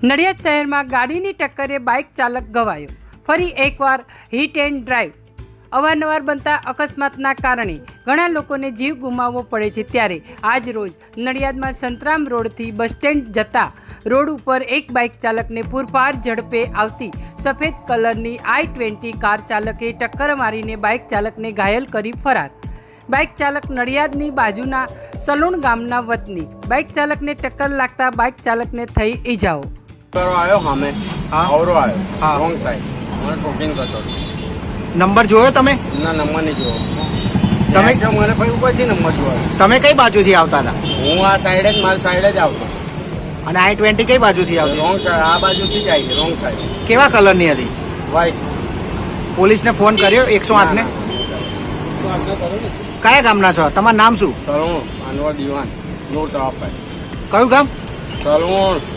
નડિયાદ શહેરમાં ગાડીની ટક્કરે બાઇક ચાલક ઘવાયો. ફરી એકવાર હિટ એન્ડ ડ્રાઈવ. અવારનવાર બનતા અકસ્માતના કારણે ઘણા લોકોને જીવ ગુમાવવો પડે છે. ત્યારે આજ રોજ નડિયાદમાં સંતરામ રોડથી બસ સ્ટેન્ડ જતા રોડ ઉપર એક બાઇક ચાલકને પૂરપાર ઝડપે આવતી સફેદ કલરની i20 કાર ચાલકે ટક્કર મારીને બાઇક ચાલકને ઘાયલ કરી ફરાર. બાઇક ચાલક નડિયાદની બાજુના સલુણ ગામના વતની. બાઇક ચાલકને ટક્કર લાગતા બાઇક ચાલકને થઈ ઈજાઓ. આવ્યો સામે આવરો આવ્યો રોંગ સાઈડ મને ટોકિંગ કરતો નંબર જોયો તમે? ના, નંબર નહીં જોયો તમે મને પછી ઉપરથી નંબર જોયો. તમે કઈ બાજુથી આવતા હતા? હું આ સાઈડ જ મારી સાઈડ જ આવતો. અને i20 કઈ બાજુથી આવતી? રોંગ સાઈડ આ બાજુથી જ આવી રોંગ સાઈડ. કેવા કલરની હતી? વ્હાઈટ. પોલીસને ફોન કર્યો 108 ને? કયા ગામના છો? તમારું નામ શું? સલૂણ અનવર દિવાન નૂર તવાફભાઈ. કયું ગામ? સલૂણ.